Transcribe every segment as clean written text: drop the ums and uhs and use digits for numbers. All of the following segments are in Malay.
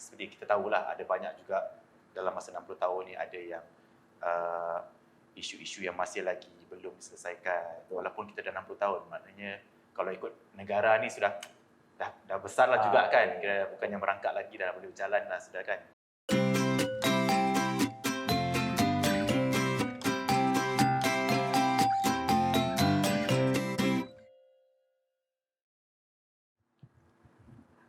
seperti kita tahulah ada banyak juga dalam masa 60 tahun ni ada yang isu-isu yang masih lagi belum diselesaikan. Walaupun kita dah 60 tahun, maknanya kalau ikut negara ni sudah dah besar lah juga kan. Kira bukannya merangkak lagi, dah boleh berjalan lah sudah kan.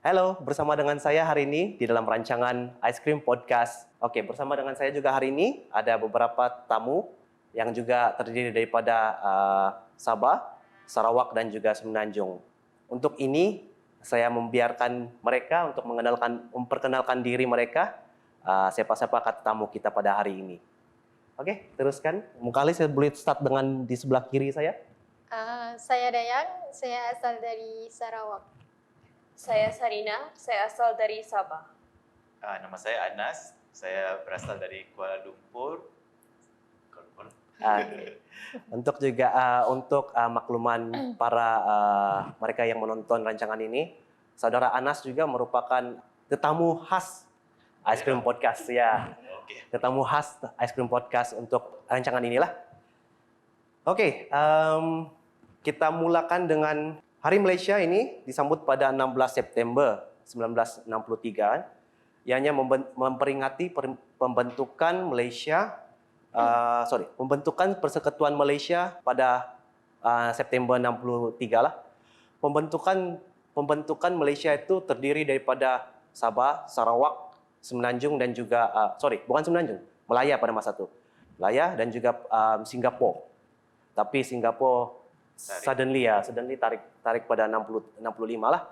Halo, bersama dengan saya hari ini di dalam rancangan Ice Cream Podcast. Oke, bersama dengan saya juga hari ini ada beberapa tamu yang juga terdiri daripada Sabah, Sarawak dan juga Semenanjung. Untuk ini saya membiarkan mereka untuk memperkenalkan diri mereka, siapa-siapa kata tamu kita pada hari ini. Oke, teruskan. Mungkin saya boleh start dengan di sebelah kiri saya. Saya Dayang, saya asal dari Sarawak. Saya Sarina, saya asal dari Sabah. Nama saya Anas, saya berasal dari Kuala Lumpur. Untuk juga untuk makluman para mereka yang menonton rancangan ini, saudara Anas juga merupakan tetamu khas Ice Cream Podcast ya. Tetamu khas Ice Cream Podcast untuk rancangan inilah. Oke, kita mulakan dengan Hari Malaysia ini disambut pada 16 September 1963. Ianya memperingati pembentukan pembentukan Persekutuan Malaysia pada September 63 lah. Pembentukan Malaysia itu terdiri daripada Sabah, Sarawak, Semenanjung dan juga bukan Semenanjung, Melaya pada masa itu. Melaya dan juga Singapura. Tapi Singapura suddenly tarik pada 65 lah.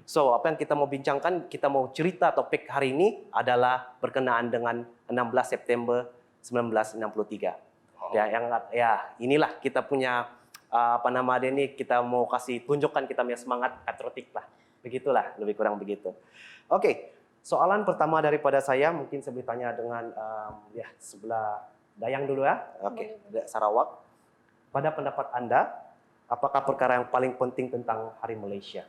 So, apa yang kita mau bincangkan, kita mau cerita topik hari ini adalah berkenaan dengan 16 September 1963. Inilah kita punya kita mau kasih tunjukkan kita punya semangat patriotik lah. Begitulah, lebih kurang begitu. Oke, soalan pertama daripada saya mungkin saya bertanya dengan sebelah Dayang dulu ya. Oke, Sarawak. Pada pendapat Anda, apakah perkara yang paling penting tentang Hari Malaysia?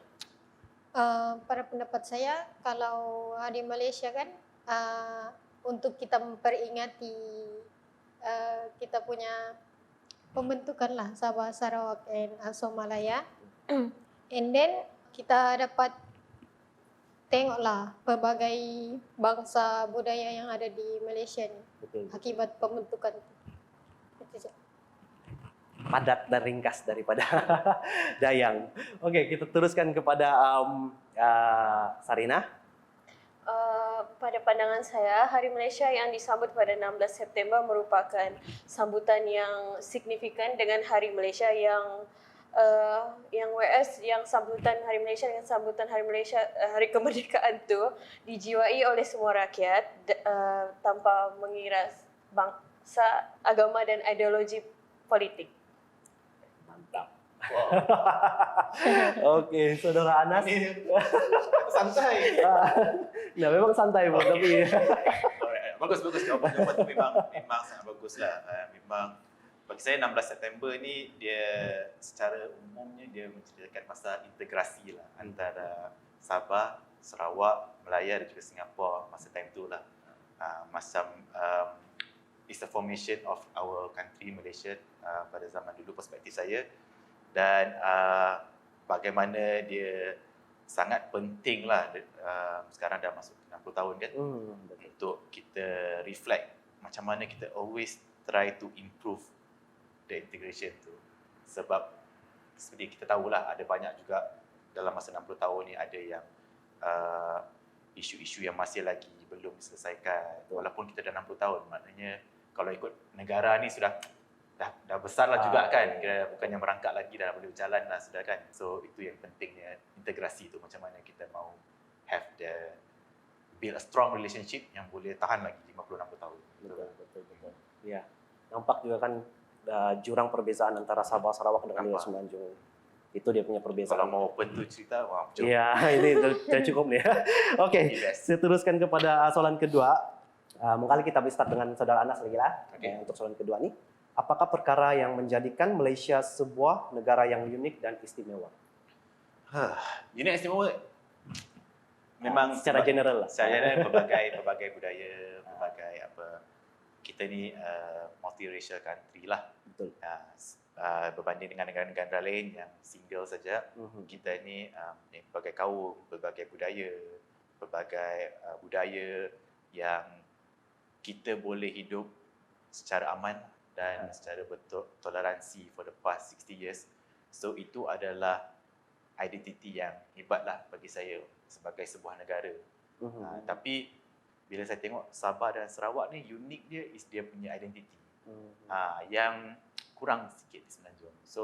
Pada pendapat saya, kalau Hari Malaysia kan untuk kita memperingati kita punya pembentukan lah Sabah, Sarawak dan Malaya. And then kita dapat tengoklah berbagai bangsa budaya yang ada di Malaysia ni. Betul. Akibat pembentukan itu. Padat dan ringkas daripada Dayang. Oke, kita teruskan kepada Sarina. Pada pandangan saya, Hari Malaysia yang disambut pada 16 September merupakan sambutan yang signifikan dengan Hari Malaysia yang sambutan Hari Malaysia dengan sambutan Hari Malaysia Hari Kemerdekaan tu dijiwai oleh semua rakyat tanpa mengira bangsa, agama dan ideologi politik. Mantap. Wow. Oke, saudara Anas. Santai. Nah, memang santai pun tapi bagus jawapan tu memang sangat bagus lah. Memang bagi saya 16 September ni dia secara umumnya dia menceritakan pasal integrasi lah antara Sabah, Sarawak, Melaya dan juga Singapura masa time tu lah. It's the formation of our country Malaysia pada zaman dulu perspektif saya, dan bagaimana dia sangat penting lah sekarang dah masuk 60 tahun kan, untuk kita reflect macam mana kita always try to improve the integration tu. Sebab seperti kita tahulah ada banyak juga dalam masa 60 tahun ni ada yang isu-isu yang masih lagi belum diselesaikan. Walaupun kita dah 60 tahun, maknanya kalau ikut negara ni sudah dah besar lah juga kan. Kira bukannya merangkak lagi, dah boleh berjalan lah sudah kan. So itu yang pentingnya integrasi tu, macam mana kita mau build a strong relationship yang boleh tahan lagi 50-60 tahun. Betul. Ya, nampak juga kan jurang perbezaan antara Sabah, Sarawak dengan Semenanjung. Itu dia punya perbezaan. Kalau mau open tu cerita, wah cukup. Ya, ini sudah cukup nih. Oke, saya teruskan kepada soalan kedua. Mungkin kita bisa start dengan saudara Anas lagi lah. Untuk soalan kedua nih, apakah perkara yang menjadikan Malaysia sebuah negara yang unik dan istimewa? Unik istimewa. Memang secara general lah. Saya berbagai budaya, berbagai apa. Kita ni multiracial country lah. Betul. Berbanding dengan negara-negara lain yang single saja, kita ni berbagai kaum, berbagai budaya yang kita boleh hidup secara aman dan secara betul toleransi for the past 60 years. So itu adalah identiti yang hebatlah bagi saya sebagai sebuah negara. Tapi bila saya tengok Sabah dan Sarawak ni, unik dia is dia punya identiti. Yang kurang sikit di Semenanjung. So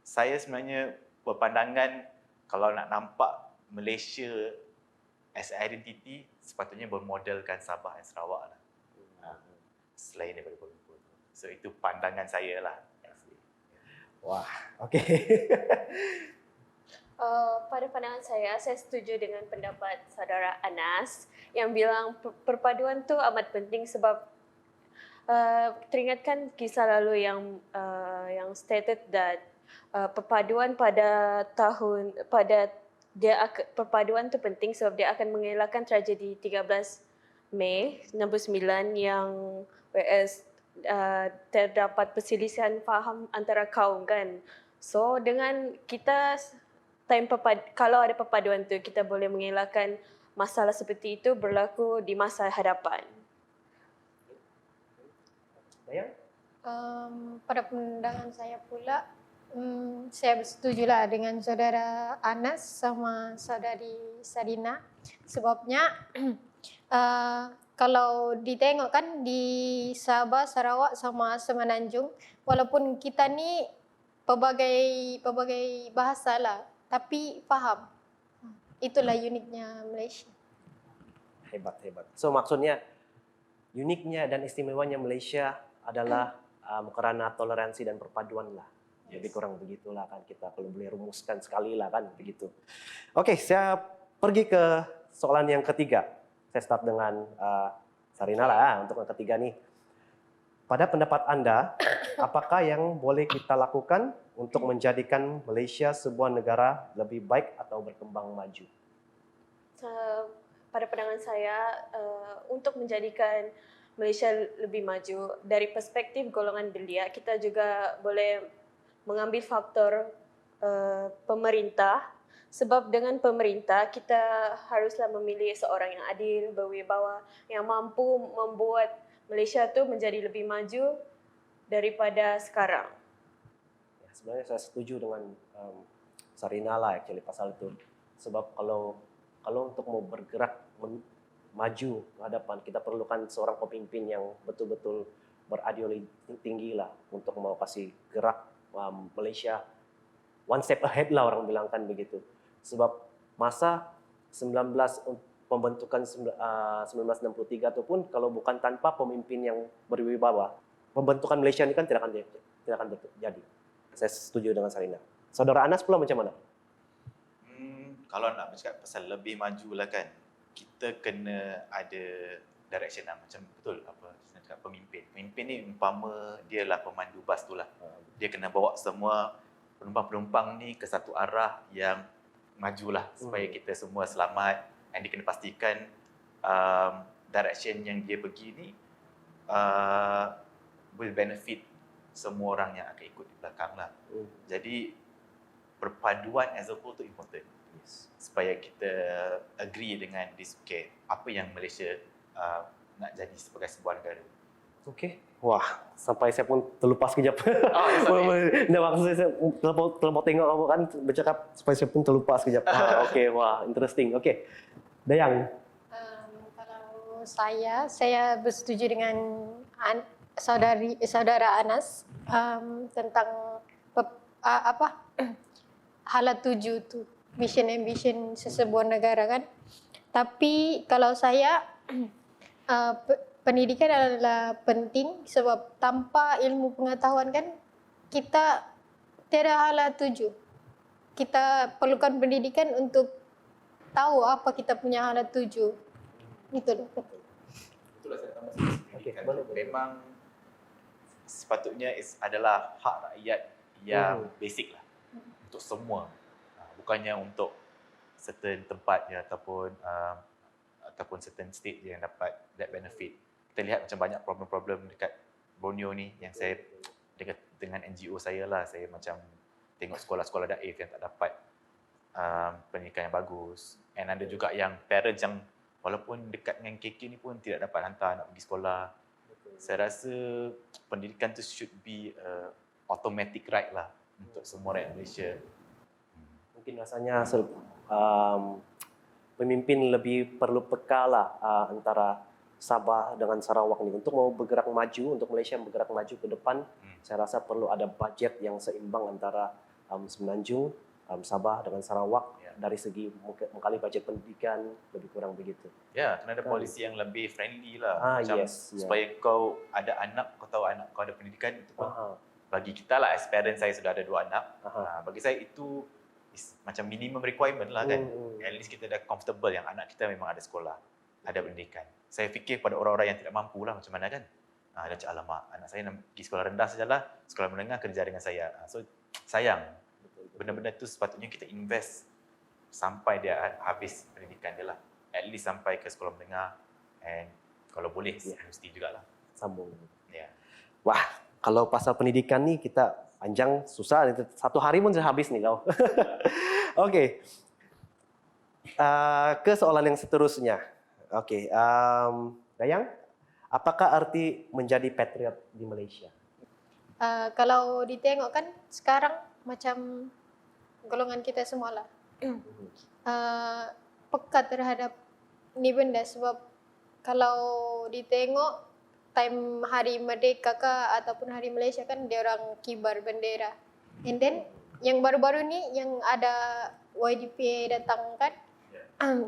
saya sebenarnya berpandangan kalau nak nampak Malaysia as identity, sepatutnya bermodelkan Sabah dan Sarawak lah. Selain daripada Kuala Lumpur. So itu pandangan saya lah. Wah, okey. Pada pandangan saya setuju dengan pendapat saudara Anas yang bilang perpaduan tu amat penting sebab teringatkan kisah lalu yang stated that perpaduan perpaduan tu penting sebab dia akan mengelakkan tragedi 13 Mei 69 yang whereas terdapat perselisihan faham antara kaum kan. So dengan kita kalau ada perpaduan tu kita boleh mengelakkan masalah seperti itu berlaku di masa hadapan. Pada pandangan saya pula, saya bersetujulah dengan saudara Anas sama saudari Sarina. Sebabnya kalau ditengok kan di Sabah, Sarawak sama Semenanjung, walaupun kita ni pelbagai bahasa lah, tapi faham. Itulah uniknya Malaysia. Hebat. So maksudnya uniknya dan istimewanya Malaysia adalah kerana toleransi dan perpaduan lah. Jadi kurang begitulah kan, kita kalau boleh rumuskan sekali lah kan begitu. Okey, saya pergi ke soalan yang ketiga. Saya start dengan Sarina lah untuk yang ketiga nih. Pada pendapat Anda, apakah yang boleh kita lakukan untuk menjadikan Malaysia sebuah negara lebih baik atau berkembang maju? Pada pandangan saya, untuk menjadikan Malaysia lebih maju, dari perspektif golongan belia, kita juga boleh mengambil faktor pemerintah. Sebab dengan pemerintah, kita haruslah memilih seorang yang adil, berwibawa, yang mampu membuat Malaysia tu menjadi lebih maju daripada sekarang. Ya, sebenarnya saya setuju dengan Sarina lah actually pasal itu. Sebab kalau untuk mau bergerak maju ke hadapan, kita perlukan seorang pemimpin yang betul-betul berideologi tinggi lah untuk mau kasih gerak Malaysia one step ahead lah, orang bilang kan begitu. Sebab masa pembentukan 1963 itu pun kalau bukan tanpa pemimpin yang berwibawa, pembentukan Malaysia ini kan tidak akan terjadi. Saya setuju dengan Sarina. Saudara Anas pula macam mana? Kalau nak bercakap pasal lebih maju lah kan, kita kena ada direction lah. Macam betul apa saya cakap, pemimpin ni umpama dia lah pemandu bas tu lah. Dia kena bawa semua penumpang-penumpang ni ke satu arah yang majulah supaya kita semua selamat. Dan dia kena pastikan direction yang dia pergi ni will benefit semua orang yang akan ikut di belakang lah. Jadi perpaduan as a whole tu important. Supaya kita agree dengan this, okay, apa yang Malaysia nak jadi sebagai sebuah negara. Okey. Wah, sampai saya pun terlupa sekejap. Nah, maksud saya terlalu tengok kamu kan bercakap, sampai saya pun terlupa sekejap. Okey, wah, interesting. Okey. Dayang. Kalau saya bersetuju dengan saudara Anas tentang hala tuju tu, mission ambition sesebuah negara kan. Tapi kalau saya pendidikan adalah penting sebab tanpa ilmu pengetahuan kan kita tiada hala tuju. Kita perlukan pendidikan untuk tahu apa kita punya hala tuju. Itu dah. Itulah saya tambah sikit. Memang sepatutnya adalah hak rakyat yang basic lah untuk semua. Bukannya untuk certain tempat je ataupun certain state je yang dapat that benefit. Kita lihat macam banyak problem-problem dekat Borneo ni yang saya dengan NGO saya lah, saya macam tengok sekolah-sekolah daif yang tak dapat pendidikan yang bagus. And ada juga yang parents yang walaupun dekat dengan KK ni pun tidak dapat hantar anak pergi sekolah. Saya rasa pendidikan tu should be automatic right lah untuk semua rakyat Malaysia. Mungkin rasanya pemimpin lebih perlu peka lah antara Sabah dengan Sarawak ni untuk mau bergerak maju, untuk Malaysia bergerak maju ke depan. Saya rasa perlu ada budget yang seimbang antara Semenanjung, Sabah dengan Sarawak dari segi mengkali budget pendidikan lebih kurang begitu. Ya, kena ada polisi yang lebih friendly lah. Macam supaya kau ada anak, kau tahu anak kau ada pendidikan, itu pun bagi kita lah, as parents saya sudah ada 2 anak. Bagi saya itu macam minimum requirement lah kan. At least kita dah comfortable yang anak kita memang ada sekolah, ada pendidikan. Saya fikir pada orang-orang yang tidak mampu lah macam mana kan. Dia cakap, alamak, anak saya nak pergi sekolah rendah sajalah, sekolah menengah kerja dengan saya. So sayang, benda-benda tu sepatutnya kita invest sampai dia habis pendidikan dia lah. At least sampai ke sekolah menengah, and kalau boleh universiti jugalah. Sambung. Ya. Wah, kalau pasal pendidikan ni kita panjang, susah. 1 hari pun sudah habis nih kau. Okey. Ke soalan yang seterusnya. Okey. Dayang, apakah arti menjadi patriot di Malaysia? Kalau ditengok kan sekarang macam golongan kita semua lah peka terhadap ni benda, sebab kalau ditengok time Hari Merdeka kah ataupun Hari Malaysia kan dia orang kibar bendera. And then yang baru-baru ni yang ada YDP datang kan,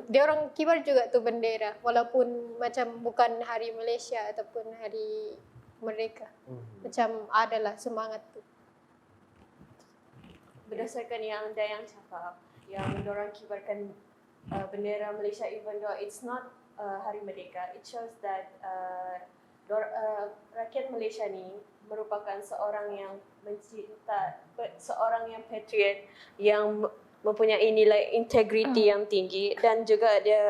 dia orang kibar juga tu bendera walaupun macam bukan Hari Malaysia ataupun Hari Merdeka. Macam adalah semangat tu. Berdasarkan yang Dayang cakap, yang diorang kibarkan bendera Malaysia even though it's not Hari Merdeka, it shows that rakyat Malaysia ni merupakan seorang yang mencinta, seorang yang patriot, yang mempunyai nilai integriti yang tinggi, dan juga dia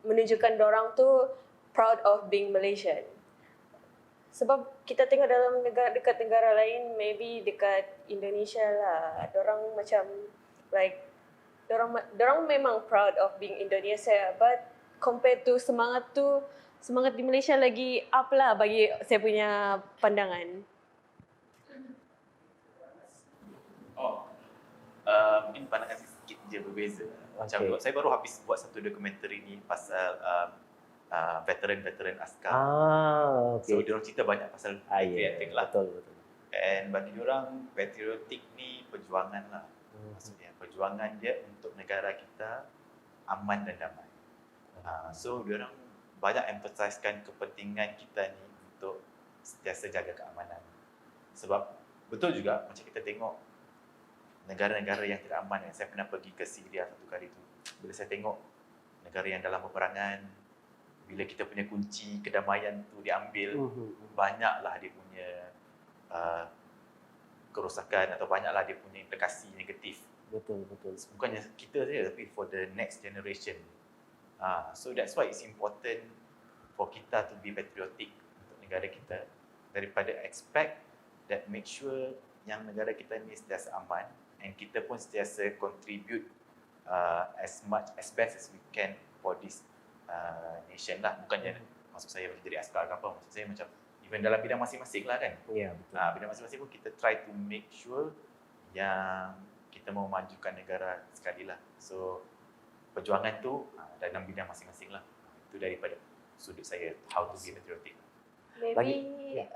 menunjukkan dorang tu proud of being Malaysian. Sebab kita tengok dalam negara, dekat negara lain, maybe dekat Indonesia lah, dorang macam like dorang memang proud of being Indonesia, but compared to semangat di Malaysia lagi up lah bagi saya punya pandangan. Mungkin pandangan saya sikit je berbeza. Macam saya baru habis buat satu dokumentari ni pasal veteran askar. So diorang cerita banyak pasal patriotic lah. Betul. And bagi diorang patriotic ni perjuangan lah. Maksudnya perjuangan dia untuk negara kita aman dan damai. So diorang banyak emphasizekan kepentingan kita ni untuk sentiasa jaga keamanan. Sebab betul juga macam kita tengok negara-negara yang tidak aman. Saya pernah pergi ke Syria satu kali tu. Bila saya tengok negara yang dalam peperangan, bila kita punya kunci kedamaian tu diambil, banyaklah dia punya kerosakan atau banyaklah dia punya implikasi negatif. Betul. Bukannya kita saja, tapi for the next generation. So that's why it's important for kita to be patriotic untuk negara kita, daripada expect that make sure yang negara kita ni sentiasa aman, and kita pun sentiasa contribute as best as we can for this nation lah. Bukannya maksud saya jadi askar ke apa, maksud saya macam even dalam bidang masing-masing lah kan. Ya, betul. Bidang masing-masing pun kita try to make sure yang kita mau majukan negara sekali lah. So perjuangan tu dalam bidang masing-masing lah. Itu daripada sudut saya, how to be patriotic. Maybe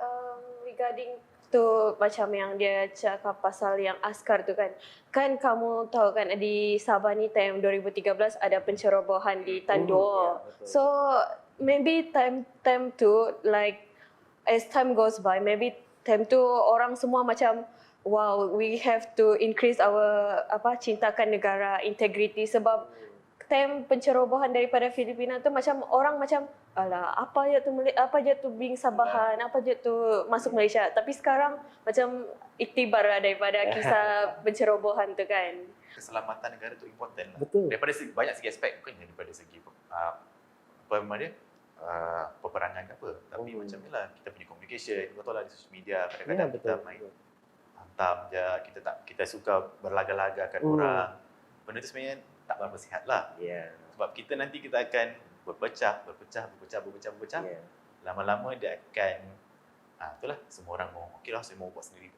regarding tu macam yang dia cakap pasal yang askar tu kan. Kan kamu tahu kan di Sabah ni time 2013 ada pencerobohan di Tandoor. So maybe time tu like as time goes by, maybe time tu orang semua macam wow, we have to increase our cintakan negara, integrity, sebab time pencerobohan daripada Filipina tu macam orang macam alah apa je tu being Sabahan, apa je tu masuk Malaysia. Tapi sekarang macam iktibar lah daripada kisah pencerobohan tu kan. Keselamatan negara tu important lah. Betul. Daripada banyak segi aspek, bukan daripada segi apa nama dia, peperangan ke apa. Tapi macam ni lah, kita punya communication, kau tahu lah di social media, kadang-kadang kita main hantam je, kita suka berlaga-lagakan orang. Benda tu sebenarnya tak berapa sihat lah. Sebab kita nanti kita akan berpecah. Lama-lama dia akan itulah, semua orang mau okeylah, saya mau buat sendiri.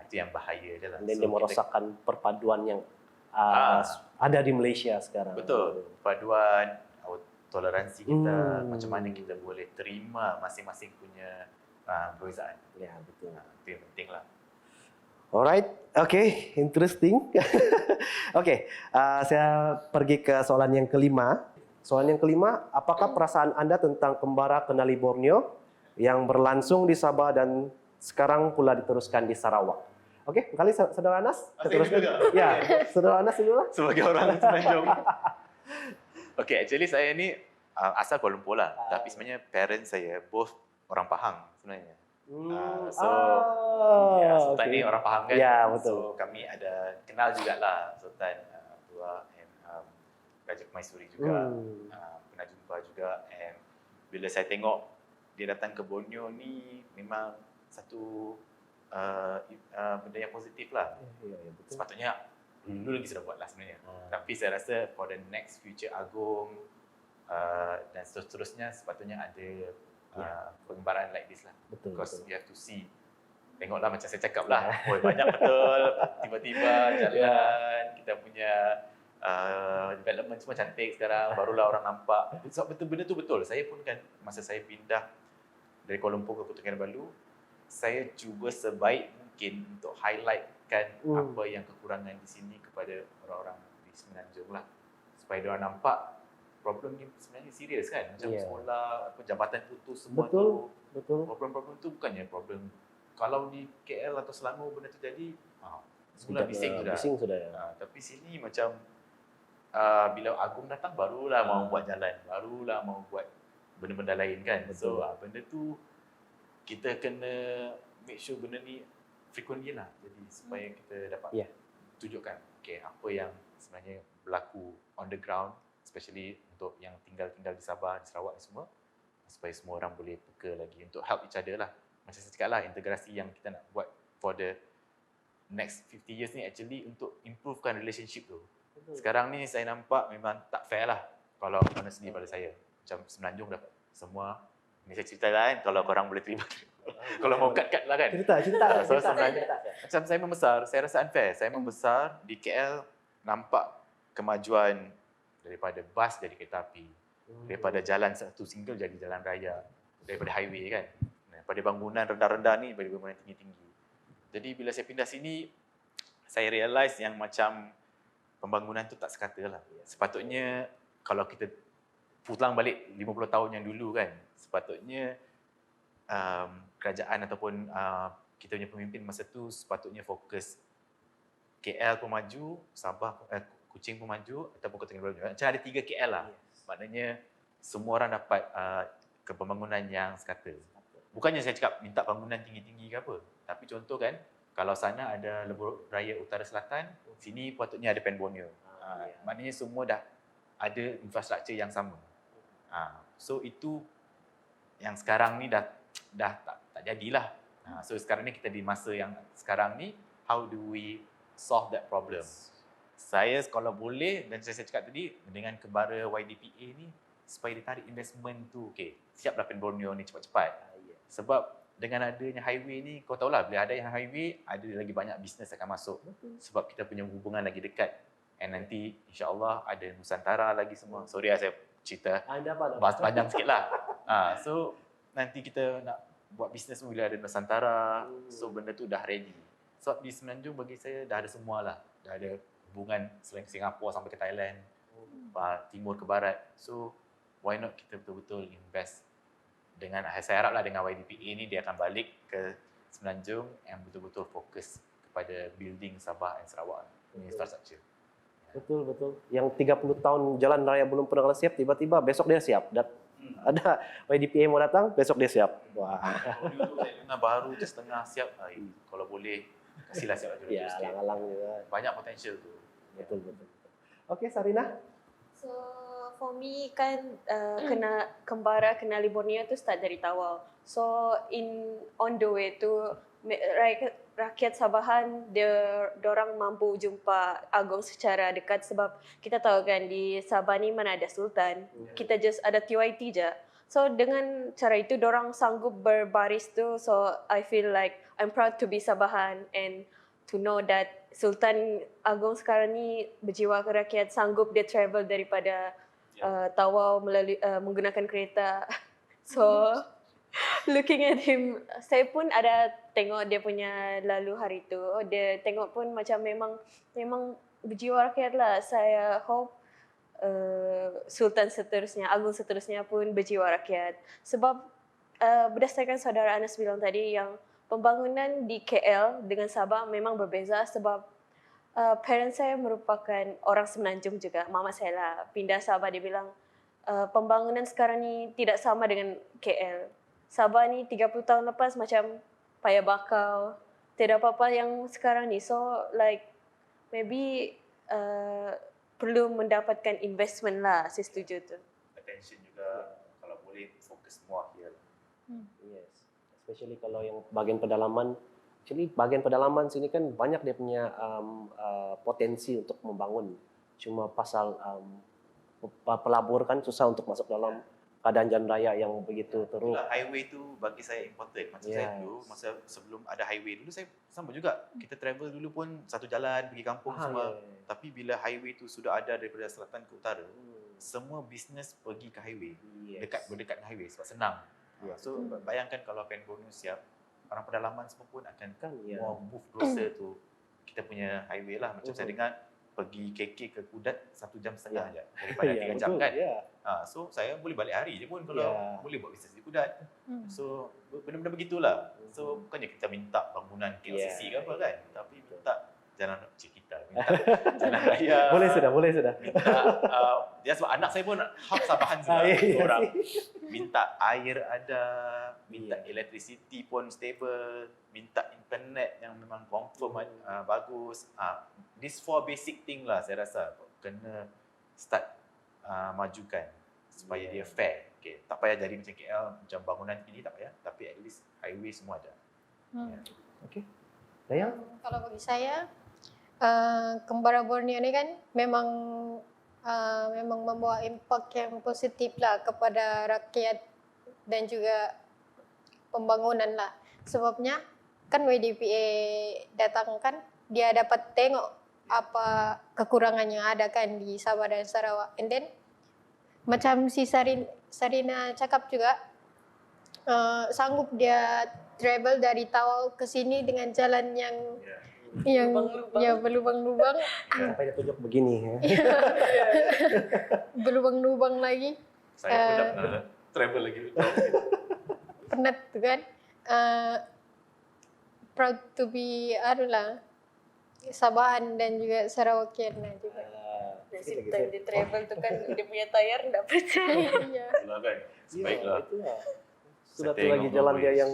Itu yang bahaya dia lah. Dan dia merosakkan perpaduan yang ada di Malaysia sekarang. Betul. Perpaduan, toleransi kita, macam mana kita boleh terima masing-masing punya perbezaan. Ya, betul. Itu yang penting lah. Alright, okay, interesting. Okay, saya pergi ke soalan yang kelima. Soalan yang kelima, apakah perasaan Anda tentang Kembara Kenali Borneo yang berlangsung di Sabah dan sekarang pula diteruskan di Sarawak? Okey, kali Saudara Anas, teruskan. Ya, Saudara Anas dulu lah. Sebagai orang Semenanjung. Okay, actually saya ni asal Kuala Lumpur lah. Tapi sebenarnya parents saya both orang Pahang sebenarnya. Sultan ni orang Pahang kan. Ya, betul. So kami ada kenal jugalah Sultan Abdullah and Raja Kemaisuri juga. Pernah jumpa juga, and bila saya tengok dia datang ke Borneo ni memang satu benda yang positif lah. Betul. Sepatutnya dulu lagi sudah buat lah sebenarnya. Tapi saya rasa for the next future Agong dan seterusnya sepatutnya ada pengembaraan like this lah. Betul. Because you have to see. Tengoklah macam saya cakap lah. Banyak betul. Tiba-tiba jalan, kita punya development semua cantik sekarang. Barulah orang nampak. Sebab benda tu betul. Saya pun kan masa saya pindah dari Kuala Lumpur ke Kota Kinabalu, saya cuba sebaik mungkin untuk highlightkan apa yang kekurangan di sini kepada orang-orang di Semenanjung lah. Supaya diorang nampak problem ni sebenarnya serius kan. Macam sekolah, jambatan putus semua tu. Betul. Problem-problem tu bukannya problem. Kalau di KL atau Selangor benda tu jadi, semula bising sudah. Bising sudah. Tapi sini macam bila Agong datang barulah mau buat jalan, barulah mau buat benda-benda lain kan. Betul. So benda tu kita kena make sure benda ni frequently lah. Jadi supaya kita dapat tunjukkan apa yang sebenarnya berlaku on the ground, especially untuk yang tinggal di Sabah, di Sarawak ni semua, supaya semua orang boleh peka lagi untuk help each other lah. Macam saya cakap lah, integrasi yang kita nak buat for the next 50 years ni actually untuk improvekan relationship tu. Sekarang ni saya nampak memang tak fair lah kalau honestly pada saya. Macam Semenanjung dapat semua, ni saya cerita lah kan, kalau korang boleh terima. Kalau mau cut lah kan. Cerita. Macam saya membesar, saya rasa unfair. Saya membesar di KL, nampak kemajuan daripada bas jadi kereta api, daripada jalan satu single jadi jalan raya, daripada highway kan, daripada bangunan rendah-rendah ni daripada bangunan tinggi-tinggi. Jadi bila saya pindah sini, saya realise yang macam pembangunan tu tak sekata lah. Sepatutnya kalau kita pulang balik 50 tahun yang dulu kan, sepatutnya kerajaan ataupun kita punya pemimpin masa tu sepatutnya fokus KL pun maju, Sabah, Kuching pun maju, ataupun Kota Kinabalu. Macam ada 3 KL lah. Maknanya semua orang dapat kepembangunan yang sekata. Bukannya saya cakap minta bangunan tinggi-tinggi ke apa. Tapi contoh kan, kalau sana ada Lebuh Raya Utara Selatan, sini patutnya ada Pen Borneo. Maknanya semua dah ada infrastruktur yang sama. So itu yang sekarang ni dah tak jadilah. So sekarang ni kita di masa yang sekarang ni, how do we solve that problem? Saya kalau boleh, dan saya cakap tadi, dengan kembara YDPA ni, supaya ditarik investment tu, siaplah Pen Borneo ni cepat-cepat. Sebab dengan adanya highway ni, kau tahulah, bila ada yang highway, ada lagi banyak bisnes akan masuk. Sebab kita punya hubungan lagi dekat. And nanti, insyaAllah, ada Nusantara lagi semua. Sorry lah, saya cerita panjang sikit lah. So, nanti kita nak buat bisnes pun bila ada Nusantara. So, benda tu dah ready. Sebab di Semenanjung bagi saya dah ada semua lah. Dah ada hubungan selain Singapura sampai ke Thailand, timur ke barat. So, why not kita betul-betul invest dengan, saya haraplah dengan YDPA ni dia akan balik ke Semenanjung yang betul-betul fokus kepada building Sabah dan Sarawak infrastructure. Betul. Yang 30 tahun jalan raya belum pernah siap, tiba-tiba besok dia siap. Dan ada YDPA mau datang, besok dia siap. Wah. Dulu saya dengar baru je setengah siap. Kalau boleh kasihlah siap dulu. Ya, alang-alang juga. Banyak potensial tu. Betul. Oke, Sarina. So for me kan kena kembara kenali Borneo tu start dari Tawau. So on the way tu rakyat Sabahan dorang mampu jumpa Agong secara dekat sebab kita tahu kan di Sabah ni mana ada Sultan. Kita just ada TYT je. So dengan cara itu dorang sanggup berbaris tu, so I feel like I'm proud to be Sabahan and to know that Sultan Agong sekarang ni berjiwa kerakyat, sanggup dia travel daripada Tawau melalui menggunakan kereta. So looking at him, saya pun ada tengok dia punya lalu hari tu. Dia tengok pun macam memang berjiwa rakyat lah. Saya hope Sultan seterusnya, Agung seterusnya pun berjiwa rakyat. Sebab berdasarkan saudara Anas bilang tadi yang pembangunan di KL dengan Sabah memang berbeza sebab parents saya merupakan orang Semenanjung juga. Mama saya lah pindah Sabah, dia bilang pembangunan sekarang ni tidak sama dengan KL. Sabah ni 30 tahun lepas macam payah bakau, tidak apa-apa yang sekarang ni. So like maybe perlu mendapatkan investment lah, saya setuju tu. Attention juga, kalau boleh fokus semua here. Yes. Especially kalau yang bagian pedalaman. Actually bagian pedalaman sini kan banyak dia punya potensi untuk membangun. Cuma pasal pelabur kan susah untuk masuk dalam keadaan jalan raya yang begitu teruk. Highway tu bagi saya important. Macam saya dulu, masa sebelum ada highway dulu saya sama juga. Kita travel dulu pun satu jalan pergi kampung semua. Tapi bila highway tu sudah ada daripada selatan ke utara, semua bisnes pergi ke highway. Berdekat dengan highway sebab senang. So bayangkan kalau Pen Borneo siap, orang pedalaman semua pun akan more move closer tu kita punya highway lah. Macam saya dengar pergi KK ke Kudat 1.5 jam je daripada 3 jam kan. So saya boleh balik hari je pun kalau boleh buat bisnes di Kudat. So benda-benda begitulah. So bukannya kita minta bangunan KLCC ke apa kan, tapi minta jalan jalan raya. Boleh sudah. Minta sebab anak saya pun hak Sabahan juga. Orang minta air ada, minta electricity pun stable, minta internet yang memang confirm bagus. These 4 basic thing lah saya rasa kena start majukan supaya dia fair. Okay, tak payah jadi macam KL, macam bangunan ini tak payah, tapi at least highway semua ada. Okay. Daya? Kalau bagi saya, Kembara Borneo ni kan memang membawa impak yang positif lah kepada rakyat dan juga pembangunan lah. Sebabnya kan YDPA datang kan, dia dapat tengok apa kekurangan yang ada kan di Sabah dan Sarawak. And then macam si Sarina cakap juga, sanggup dia travel dari Tawau ke sini dengan jalan yang berlubang-lubang. Sampai dia tunjuk begini. Berlubang-lubang lagi. Saya pun dah pernah travel lagi. Penat tu kan. Proud to be Sabahan dan juga Sarawakian lah juga. Nasib time dia travel tu kan dia punya tayar tak percaya. Itulah kan. Sebaiklah. Sudah tu lagi jalan dia yang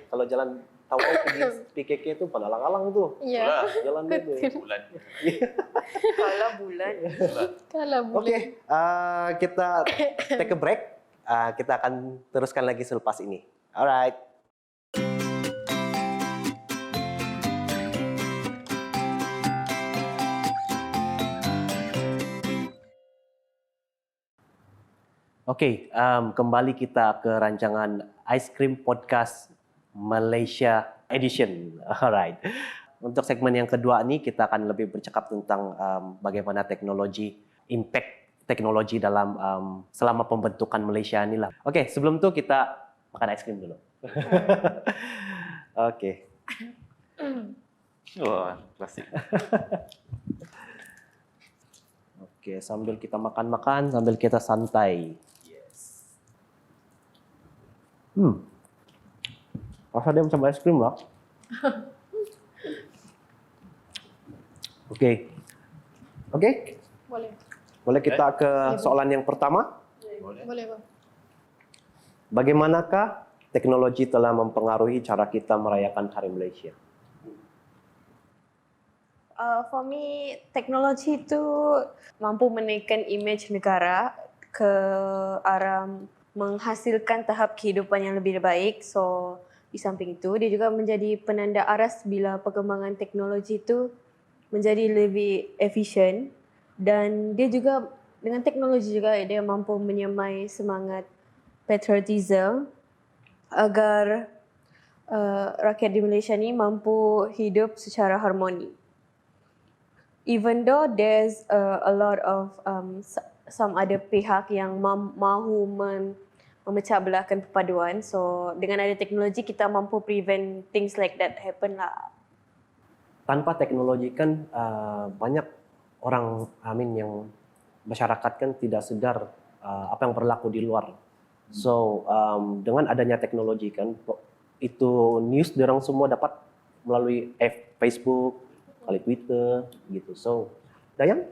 kalau jalan Tawau pergi PKK tu padalang-alang tu. Ya. Jalan dia tu. Bulan. Kalah bulan. Okey, kita take a break. Kita akan teruskan lagi selepas ini. Alright. Okey, kembali kita ke rancangan Ice Cream Podcast Malaysia Edition. Alright. Untuk segmen yang kedua ni kita akan lebih bercakap tentang bagaimana impact teknologi dalam selama pembentukan Malaysia ni lah. Okey, sebelum tu kita makan ice cream dulu. Okey. Wah, klasik. Okey, sambil kita makan-makan, sambil kita santai. Yes. Rasa dia macam es krim lah. Okey. Oke, Boleh. boleh kita ke soalan yang pertama. Boleh? Boleh, Bang. Bagaimanakah teknologi telah mempengaruhi cara kita merayakan Hari Malaysia? For me, teknologi itu mampu menaikkan imej negara ke arah menghasilkan tahap kehidupan yang lebih baik. So, di samping itu, dia juga menjadi penanda aras bila perkembangan teknologi itu menjadi lebih efisien, dan dia juga dengan teknologi juga dia mampu menyemai semangat patriotism agar rakyat di Malaysia ni mampu hidup secara harmoni. Even though there's a lot of some other pihak yang mahu memecah belahkan perpaduan, so dengan ada teknologi kita mampu prevent things like that happen lah. Tanpa teknologi kan banyak orang yang masyarakat kan tidak sedar apa yang berlaku di luar. So dengan adanya teknologi kan itu news dorang semua dapat melalui Facebook, melalui Twitter gitu. So Dayang?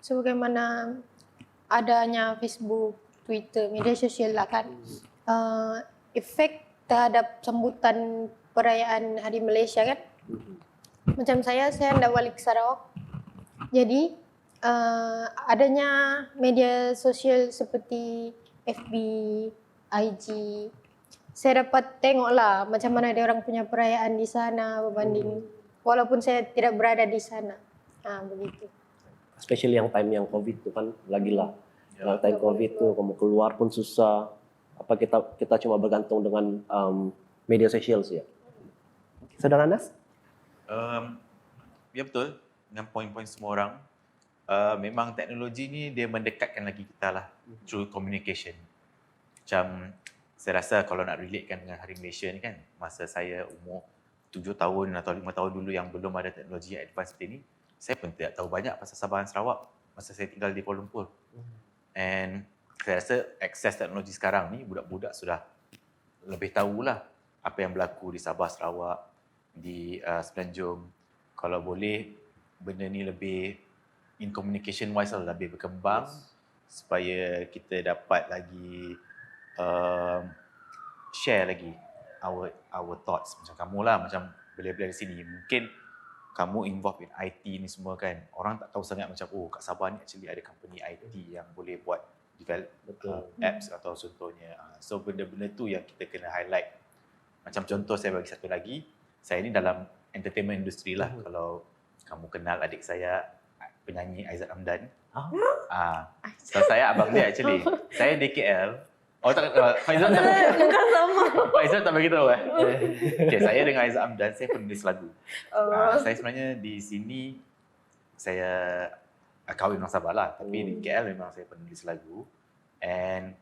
Sebagaimana adanya Facebook, Twitter, media sosial lah kan, efek terhadap sambutan perayaan Hari Malaysia kan. Macam saya hendak balik ke Sarawak. Jadi adanya media sosial seperti FB, IG, saya dapat tengoklah macam mana dia orang punya perayaan di sana berbanding walaupun saya tidak berada di sana. Begitu. Especially yang time yang COVID tu kan lagi lah. Yang time COVID tu kamu keluar pun susah. Apa kita cuma bergantung dengan media sosial sih ya. Sedang Anas? Ya betul, dengan poin-poin semua orang. Memang teknologi ni dia mendekatkan lagi kita lah through communication. Macam saya rasa kalau nak relatekan dengan Hari Malaysia ni kan, masa saya umur 7 tahun atau 5 tahun dulu yang belum ada teknologi yang advance seperti ni, saya pun tidak tahu banyak pasal Sabah dan Sarawak masa saya tinggal di Kuala Lumpur. And saya rasa akses teknologi sekarang ni budak-budak sudah lebih tahulah apa yang berlaku di Sabah, Sarawak, di Semenanjung. Kalau boleh benda ni lebih in communication wise lah, lebih berkembang supaya kita dapat lagi share lagi our thoughts. Macam kamu lah, macam bela-bela di sini, mungkin kamu involved in IT ni semua kan, orang tak tahu sangat macam kat Sabah ni actually ada company IT yang boleh buat develop apps atau contohnya. So benda-benda tu yang kita kena highlight. Macam contoh saya bagi satu lagi, saya ni dalam entertainment industry lah. Kalau kamu kenal adik saya, penyanyi Aizat Hamdan. So saya abang dia actually. Saya di KL. Oh tak, Faizal tak. Bukan sama. Faizal tak beritahu Okay, saya dengan Aizat Hamdan, saya penulis lagu. Saya sebenarnya di sini, saya kahwin orang Sabah lah. Tapi di KL memang saya penulis lagu. And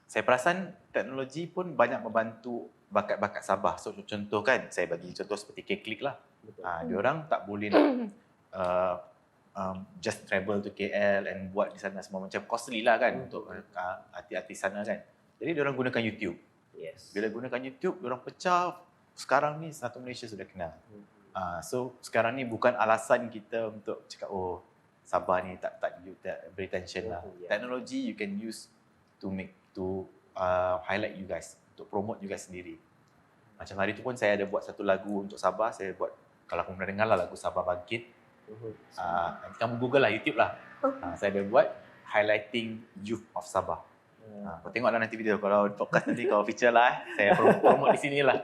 saya perasan teknologi pun banyak membantu bakat-bakat Sabah. So contoh kan, saya bagi contoh seperti K-Click lah. Diorang tak boleh nak just travel to KL and buat di sana semua, macam costly lah kan untuk artis-artis sana kan. Jadi diorang gunakan YouTube. Bila gunakan YouTube, diorang pecah. Sekarang ni satu Malaysia sudah kenal. So sekarang ni bukan alasan kita untuk cakap Sabah ni tak beri attention lah. Teknologi you can use to highlight you guys, untuk promote you guys sendiri. Macam hari tu pun saya ada buat satu lagu untuk Sabah. Saya buat, kalau kamu pernah dengar lah lagu Sabah Bangkit. Kamu Google lah, YouTube lah. Saya ada buat highlighting youth of Sabah. Kau tengoklah nanti video. Kalau podcast nanti kau feature lah. Saya promote di sini lah.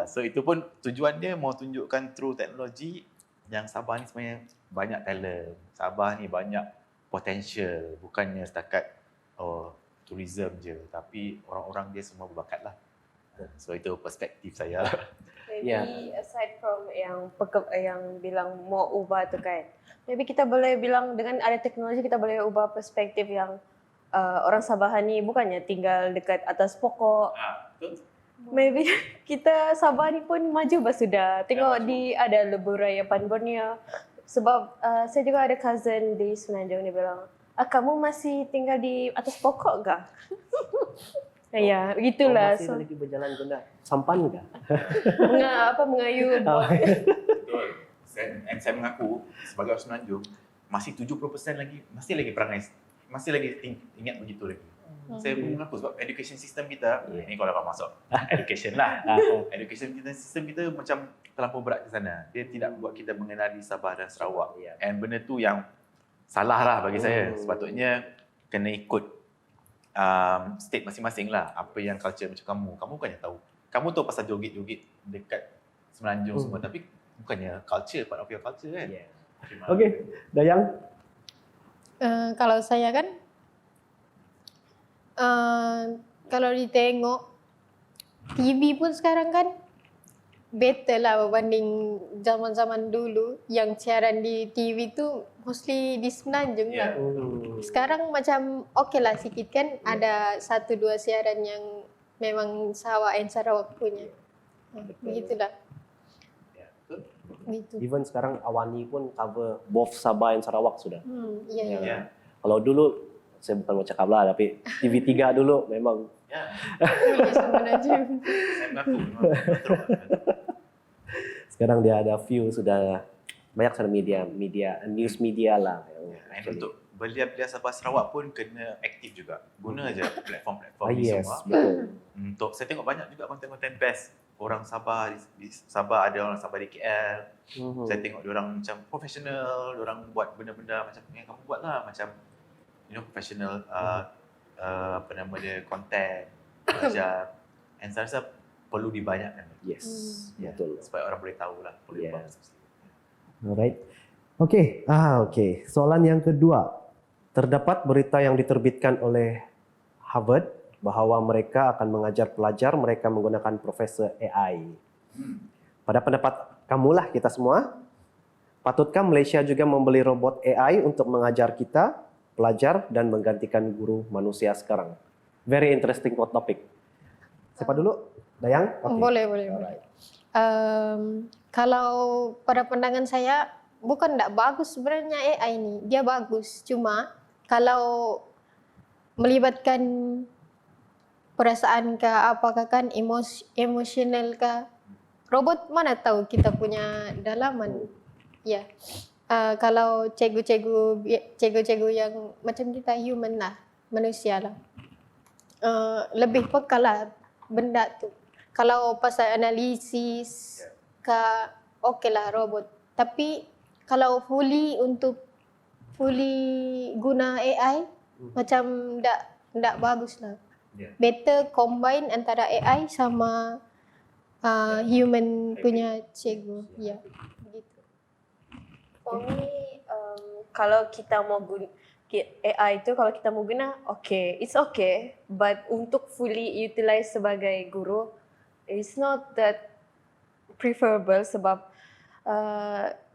So itu pun tujuan dia mau tunjukkan through teknologi yang Sabah ni sebenarnya banyak talent. Sabah ni banyak potential. Bukannya setakat tourism je, tapi orang-orang dia semua berbakat lah. So itu perspektif saya. Maybe aside from yang bilang mau ubah tu kan, maybe kita boleh bilang dengan ada teknologi kita boleh ubah perspektif yang orang Sabahan ni bukannya tinggal dekat atas pokok. Maybe kita Sabah ni pun maju sudah. Tengok ada lebuh raya Pan Borneo. Sebab saya juga ada cousin di Semenanjung, dia bilang, kamu masih tinggal di atas pokok kah? Ya, begitulah. Masih lagi berjalan guna sampan kah? Mengayu. saya mengaku sebagai orang Semenanjung masih 70% lagi masih lagi perangai masih lagi ingat begitu lagi. Saya mengaku sebab education system kita ni kalau kau masuk education lah. Education system kita macam terlampau berat ke sana. Dia tidak buat kita mengenali Sabah dan Sarawak. And benda tu yang salah lah bagi saya. Sepatutnya kena ikut state masing-masing lah. Apa yang culture macam kamu bukannya tahu. Kamu tahu pasal joget-joget dekat Semenanjung semua, tapi bukannya culture, part of your culture kan. Okey, Dayang. Kalau saya kan, kalau ditengok TV pun sekarang kan better lah berbanding zaman-zaman dulu yang siaran di TV tu mostly di Semenanjung lah. Sekarang macam okey lah sikit kan, ada 1-2 siaran yang memang Sabah and Sarawak punya. Begitulah. Gitu. Even sekarang Awani pun cover both Sabah dan Sarawak sudah. Iya. Kalau dulu saya bukan mau cakap lah, tapi TV3 dulu memang Semenanjung. Saya mengaku memang teruk. sekarang dia ada view sudah banyak sana media news media lah. And untuk belia-belia Sabah Sarawak pun kena aktif juga. Guna aja platform-platform ni Yes, semua. betul. Untuk saya tengok banyak juga konten-konten best. Orang Sabah di Sabah, ada orang Sabah di KL. Saya tengok diorang macam profesional, diorang buat benda-benda macam yang kamu buat lah, macam professional apa nama dia, content, belajar. And saya rasa perlu dibanyakkan. Yes, betul. Supaya orang boleh tahu lah, boleh buat. Alright. Okey. Soalan yang kedua. Terdapat berita yang diterbitkan oleh Harvard bahawa mereka akan mengajar pelajar mereka menggunakan profesor AI. Pada pendapat kamulah kita semua, patutkah Malaysia juga membeli robot AI untuk mengajar kita, pelajar dan menggantikan guru manusia sekarang? Very interesting topic. Siapa dulu? Dayang? Okay. Boleh. Kalau pada pandangan saya, bukan tak bagus sebenarnya AI ni. Dia bagus. Cuma kalau melibatkan perasaan ke apakah kan emosional ke, robot mana tahu kita punya dalaman. Ya. Kalau cikgu-cikgu yang macam kita human lah, manusia lah. Lebih peka lah benda tu. Kalau pasal analisis ke, okey lah robot. Tapi kalau fully guna AI, macam tak bagus lah. Better combine antara AI sama human punya cikgu. Ya, begitu. For me, kalau kita mau guna AI itu, kalau kita mau guna, it's okay. But untuk fully utilize sebagai guru, it's not that preferable sebab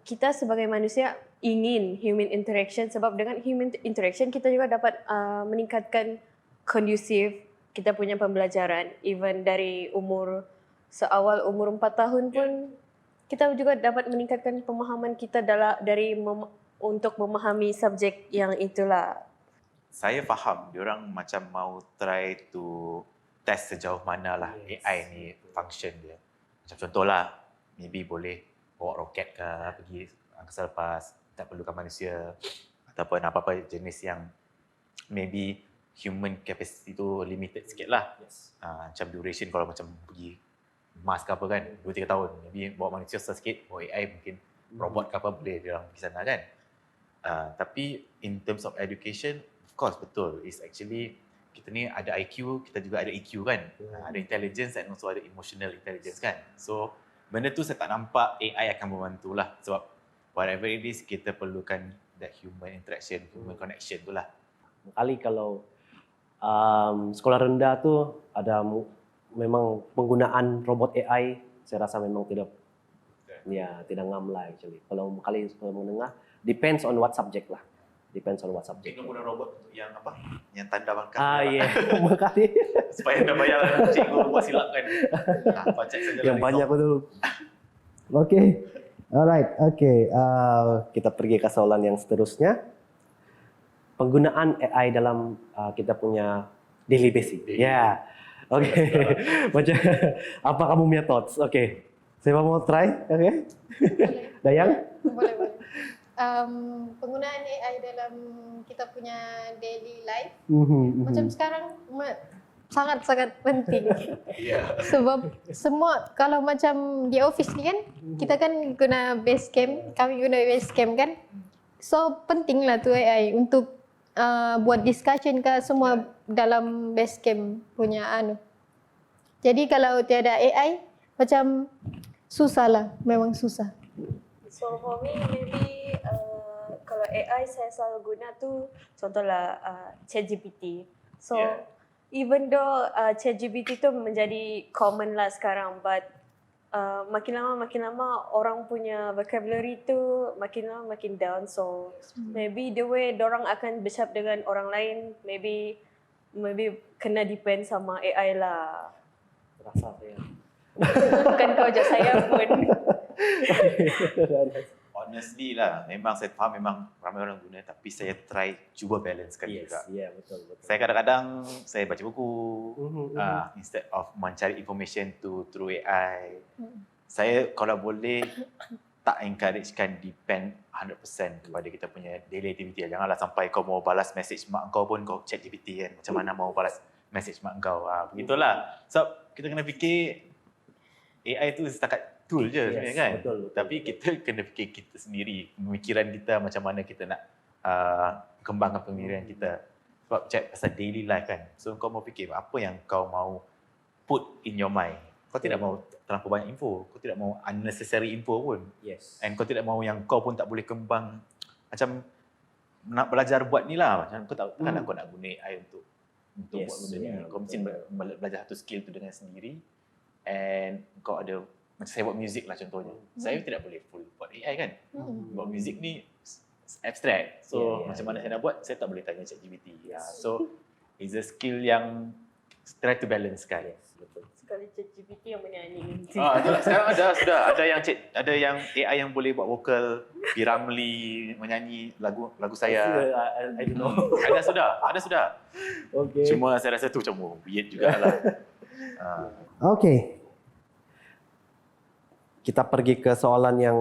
kita sebagai manusia ingin human interaction, sebab dengan human interaction kita juga dapat meningkatkan kondusif kita punya pembelajaran. Even dari seawal umur 4 tahun pun kita juga dapat meningkatkan pemahaman kita untuk memahami subjek yang itulah. Saya faham diorang macam mau try to test sejauh mana lah AI ni function dia. Macam contohlah, maybe boleh bawa roket ke pergi angkasa lepas, tak perlukan manusia, ataupun apa-apa jenis yang maybe human capacity tu limited sikit lah. Macam duration kalau macam pergi Mars ke apa kan, 2-3 tahun, maybe bawa manusia sikit, bawa AI mungkin robot ke apa boleh dia orang pergi sana kan. Tapi in terms of education, of course betul, is actually kita ni ada IQ, kita juga ada EQ kan. Ada intelligence and also ada emotional intelligence kan. So benda tu saya tak nampak AI akan membantu lah, sebab whatever it is, kita perlukan that human interaction, human connection tu lah. Kali kalau sekolah rendah tu ada memang penggunaan robot AI, saya rasa memang tidak ngam lah actually. Kalau kali sekolah menengah, depends on what subject lah. Depends on what subject. Cikgu guna robot untuk yang apa? Yang tanda bangka. Makali. Supaya anda bayar cikgu buat silap kan. Cek saja Yang banyak betul. Okay. Alright. Okay. Kita pergi ke soalan yang seterusnya. Penggunaan AI dalam kita punya daily basis. Ya. Okay. Macam apa kamu punya thoughts? Okay. Saya mau try. Okay. Dayang? Boleh, boleh. Penggunaan AI dalam kita punya daily life macam sekarang sangat-sangat penting. Sebab semua kalau macam di office ni kan kita kan guna Basecamp, kami guna Basecamp kan. So penting lah tu AI untuk buat discussion ke semua dalam Basecamp punya anu. Jadi kalau tiada AI macam susah lah, memang susah. So for me maybe kalau AI saya selalu guna tu contohlah ChatGPT. So even though ChatGPT tu menjadi common lah sekarang, but makin lama orang punya vocabulary tu makin lama makin down. So maybe the way dorang akan bercakap dengan orang lain maybe kena depend sama AI lah. Rasa saya. Bukan kau je, saya pun. Honestly lah, memang saya faham memang ramai orang guna, tapi saya try cuba balancekan juga. Ya, betul. Saya kadang-kadang saya baca buku instead of mencari information through AI. Saya kalau boleh tak encouragekan depend 100% kepada kita punya daily activity. Janganlah sampai kau mau balas message mak kau pun kau chat GPT kan. Macam mana mau balas message mak kau. Begitulah. So kita kena fikir AI tu setakat tool je sebenarnya kan. Betul. Tapi kita kena fikir kita sendiri, pemikiran kita macam mana kita nak kembangkan pemikiran kita. Sebab chat pasal daily life kan. So kau mau fikir apa yang kau mau put in your mind. Kau tidak mau terlampau banyak info, kau tidak mau unnecessary info pun. Yes. And kau tidak mau yang kau pun tak boleh kembang macam nak belajar buat ni lah. Macam kau tak takkan kau nak guna AI untuk buat benda ni. Kau mesti belajar satu skill tu dengan sendiri. And kau ada, macam saya buat muzik lah contohnya. Saya tidak boleh full buat AI kan. Buat muzik ni abstract. So macam mana saya nak buat, saya tak boleh tanya ChatGPT. So it's a skill yang try to balance kan. Betul. Sekali ChatGPT yang menyanyi. Itulah. Sekarang sudah ada yang AI yang boleh buat vokal, Piramli menyanyi lagu saya. I don't know. Ada sudah. Okay. Cuma saya rasa tu macam weird jugalah. Okay. Kita pergi ke soalan yang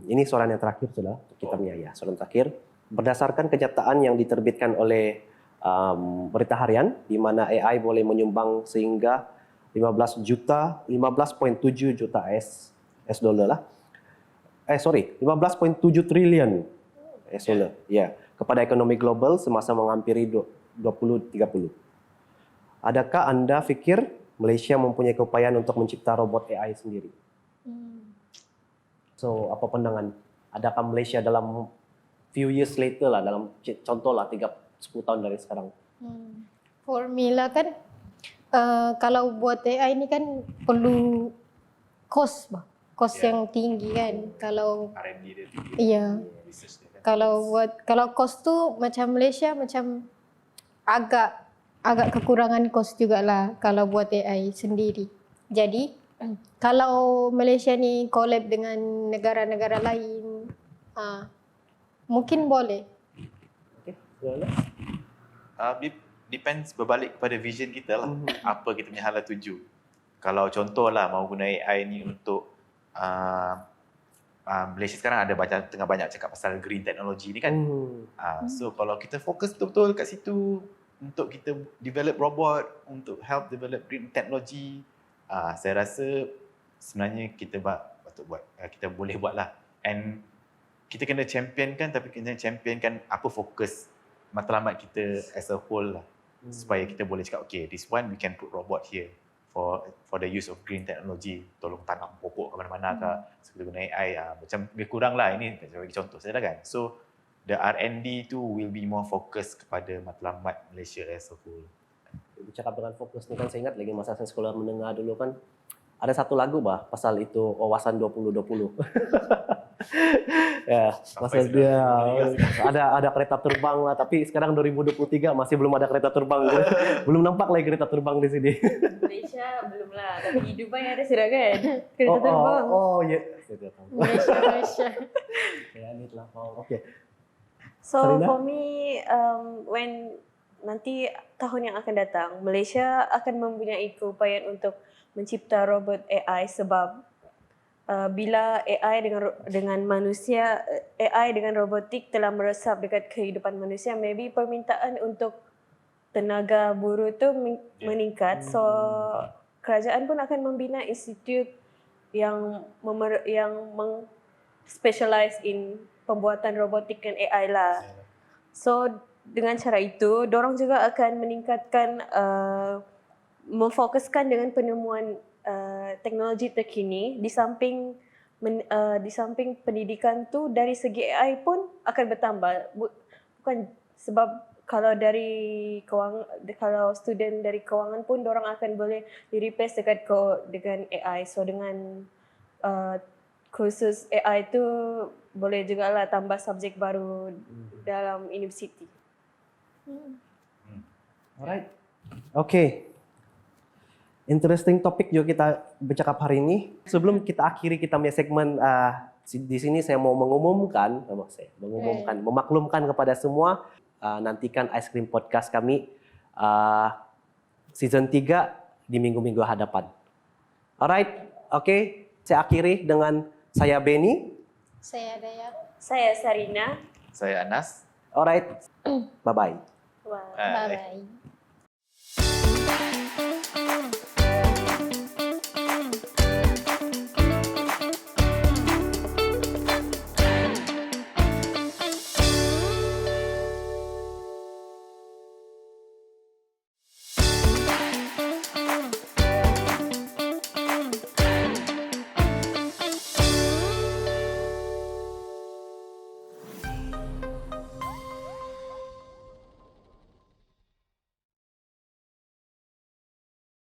ini soalan yang terakhir sudah kita punya soalan terakhir. Berdasarkan kenyataan yang diterbitkan oleh berita harian di mana AI boleh menyumbang sehingga 15.7 juta US dollar lah. 15.7 triliun US dollar. Kepada ekonomi global semasa menghampiri 2030. Adakah Anda fikir Malaysia mempunyai keupayaan untuk mencipta robot AI sendiri? So, apa pandangan? Adakah Malaysia dalam few years later lah, dalam contoh lah 10 tahun dari sekarang? For me lah kan, kalau buat AI ni kan perlu cost yang tinggi kan. Kalau R&D dia tinggi. Iya. Kalau cost tu macam Malaysia macam agak kekurangan cost jugalah kalau buat AI sendiri. Jadi kalau Malaysia ni collab dengan negara-negara lain, mungkin boleh. Depends, berbalik kepada vision kita lah. Apa kita punya hala tuju. Kalau contoh lah mau guna AI ni untuk Malaysia sekarang tengah banyak cakap pasal green technology ni kan. So kalau kita fokus betul-betul kat situ untuk kita develop robot, untuk help develop green technology, saya rasa sebenarnya kita patut buat, kita boleh buat lah. And kita kena championkan, tapi kena championkan apa fokus matlamat kita as a whole lah. Supaya kita boleh cakap, okay, this one we can put robot here for the use of green technology, tolong tanam pokok ke mana-mana ke, so kita guna AI, macam lebih kurang lah. Ini saya bagi contoh saja kan. So the R&D tu will be more fokus kepada matlamat Malaysia as a whole. Bercakap dengan fokus ni kan, saya ingat lagi masa saya sekolah menengah dulu kan, ada satu lagu pasal itu wawasan 2020. Masa dia ada kereta terbang lah, tapi sekarang 2023 masih belum ada kereta terbang. Belum nampak lagi kereta terbang di sini. Malaysia belum lah, tapi di Dubai ada sudah kan kereta terbang. Malaysia. Okay. So Sarina? for me, when nanti tahun yang akan datang, Malaysia akan mempunyai keupayaan untuk mencipta robot AI sebab bila AI dengan manusia, AI dengan robotik telah meresap dekat kehidupan manusia, maybe permintaan untuk tenaga buruh tu meningkat. So kerajaan pun akan membina institut yang specialize in pembuatan robotik dan AI lah. So dengan cara itu, dorang juga akan meningkatkan, memfokuskan dengan penemuan teknologi terkini di samping pendidikan tu dari segi AI pun akan bertambah. Bukan sebab kalau student dari kewangan pun dorang akan boleh di-replace dengan AI. So dengan kursus AI tu boleh jugalah tambah subjek baru dalam universiti. Alright. Okay. Interesting topik juga kita bercakap hari ini. Sebelum kita akhiri kita punya segmen di sini, saya mau memaklumkan kepada semua, nantikan Ice Cream Podcast kami season 3 di minggu-minggu hadapan. Alright. Okay. Saya akhiri dengan saya Benny. Saya Daya. Saya Sarina. Saya Anas. Alright. Bye-bye. Wow. Bye-bye.